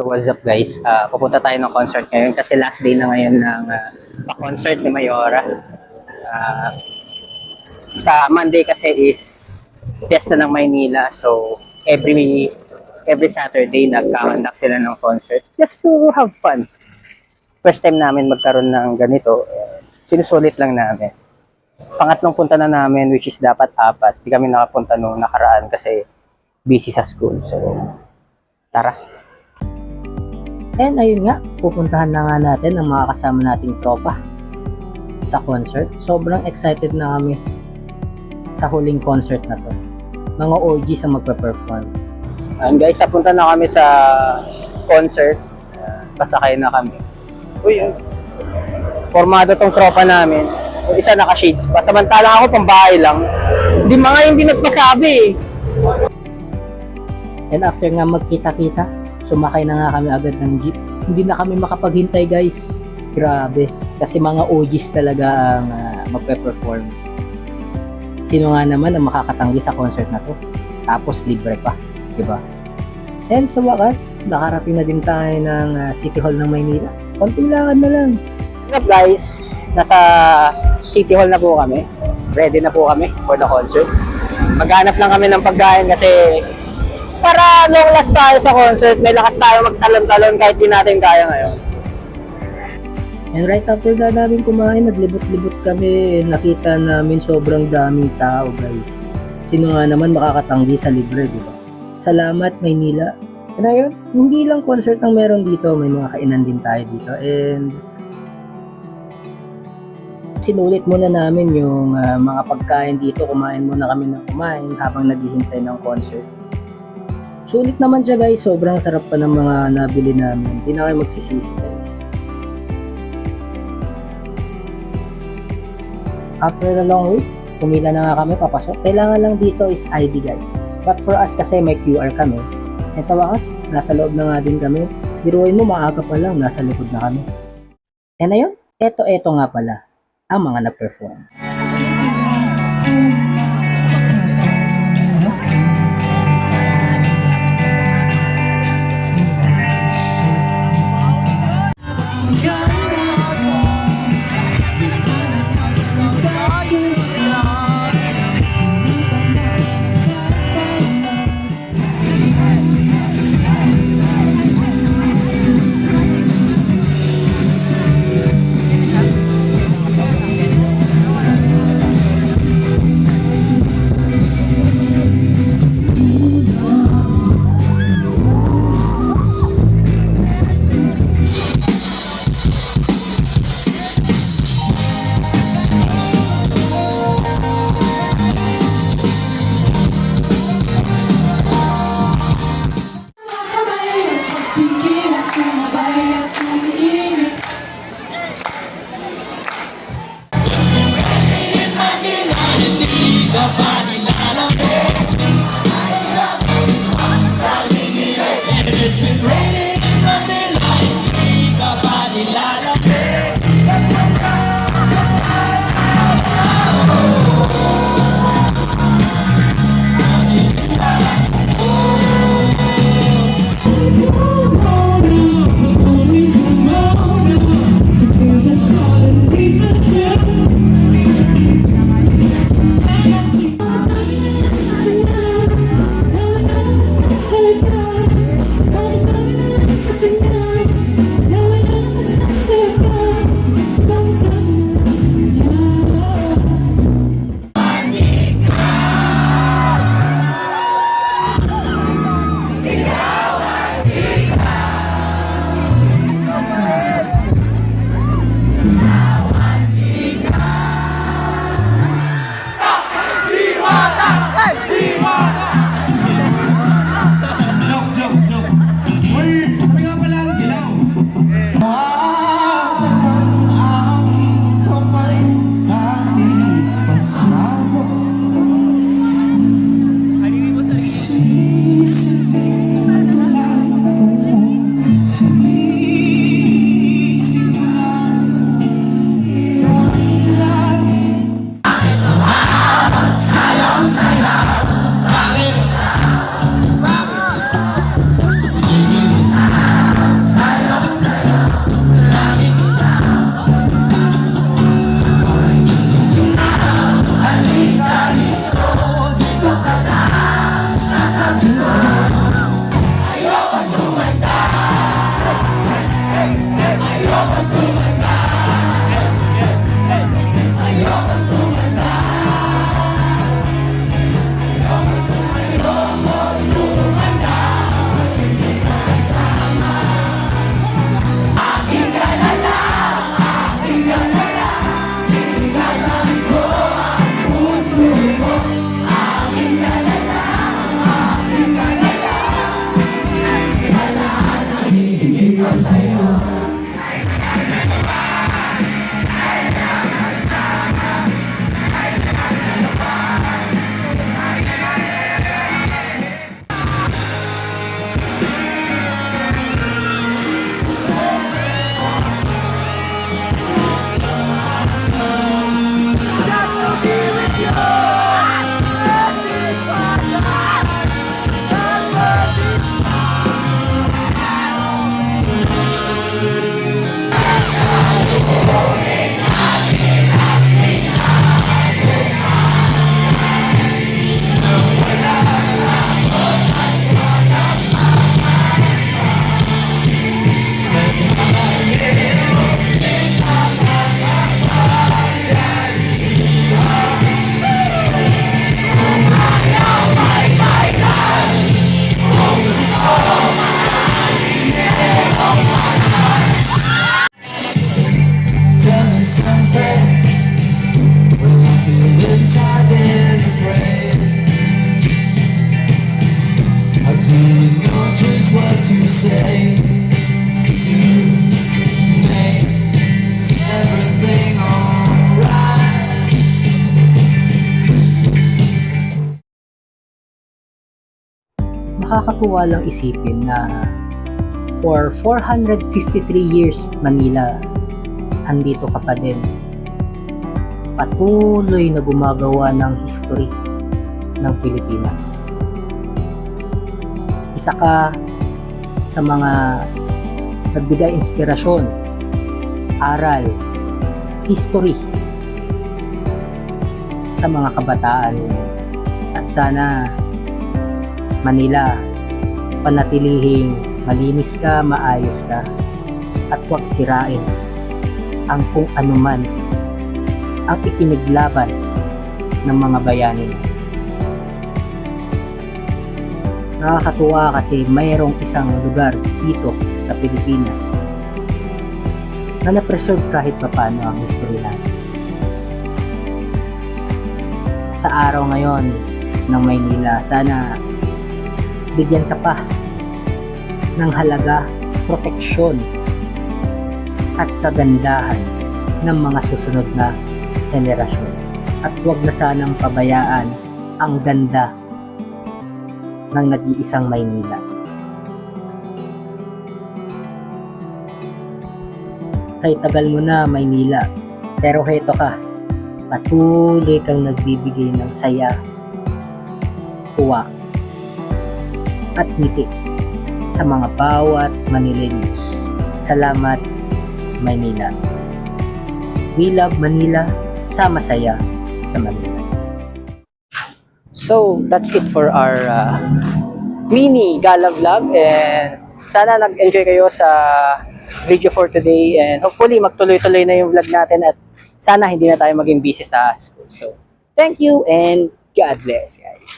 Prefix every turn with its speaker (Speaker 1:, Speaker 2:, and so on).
Speaker 1: So what's up guys, pupunta tayo ng concert ngayon kasi last day na ngayon ng pa-concert ni Mayora. Ah, sa Monday kasi is Fiesta ng Maynila, so every Saturday nagka-conduct sila ng concert just to have fun. First time namin magkaroon ng ganito, sinusulit lang namin. Pangatlong punta na namin, which is dapat 4. Di kami nakapunta nung nakaraan kasi busy sa school. So tara.
Speaker 2: And ayun nga, pupuntahan na nga natin ang mga kasama nating tropa sa concert. Sobrang excited na kami sa huling concert na to. Mga OGs ang magpe-perform.
Speaker 1: And guys, napunta na kami sa concert. Pasakay na kami. Uy, formado tong tropa namin. Yung isa naka-shades pa. Samantalang ako pambahay lang. Hindi nagpasabi eh.
Speaker 2: And after nga magkita-kita, sumakay na nga kami agad ng jeep. Hindi na kami makapaghintay guys. Grabe. Kasi mga OGs talaga ang magpe-perform. Sino nga naman ang makakatanggi sa concert na to? Tapos libre pa. Diba? And sa wakas, nakarating na din tayo ng City Hall ng Maynila. Konting lakad na lang.
Speaker 1: What's up guys? Nasa City Hall na po kami. Ready na po kami for the concert. Maghanap lang kami ng pagkain kasi para long last tayo sa concert, may lakas tayo magtalon-talon kahit di natin kaya ngayon.
Speaker 2: And right after na namin kumain, naglibot-libot kami. Nakita namin sobrang daming tao guys. Sino nga naman makakatanggi sa libre, diba? Salamat Maynila. And ayun, hindi lang concert ang meron dito, may mga kainan din tayo dito. And sinulit muna namin yung mga pagkain dito. Kumain muna kami ng kumain habang naghihintay ng concert. Sulit naman siya guys, sobrang sarap pa ng mga nabili namin. Hindi na kayo magsisisi guys. After the long wait, pumila na nga kami papasok. Kailangan lang dito is ID guys. But for us kasi may QR kami. And sa wakas, nasa loob na nga din kami. Biruin mo, maaga pa lang, nasa likod na kami. And ayun, eto nga pala ang mga nag-perform. Nakakatuwa lang isipin na for 453 years Manila, andito ka pa din. Patuloy na gumagawa ng history ng Pilipinas. Isa ka sa mga nagbigay inspirasyon, aral, history sa mga kabataan. At sana Manila, panatilihing malinis ka, maayos ka, at huwag sirain ang kung anuman ang ipinaglaban ng mga bayani. Nakakatuwa kasi mayroong isang lugar dito sa Pilipinas na na-preserve kahit papaano ang history natin. Sa araw ngayon ng Maynila, sana bigyan ka pa ng halaga, proteksyon at kagandahan ng mga susunod na henerasyon. At huwag na sanang pabayaan ang ganda ng nag-iisang Maynila. Kay tagal mo na Maynila, pero heto ka, patuloy kang nagbibigay ng saya, tuwa, at ngiti sa mga bawat Manileños. Salamat, Maynila. We love Manila, sama saya sa Manila.
Speaker 1: So, that's it for our mini gala vlog, and sana nag-enjoy kayo sa video for today, and hopefully magtuloy-tuloy na yung vlog natin at sana hindi na tayo maging busy sa school. So, thank you and God bless, guys.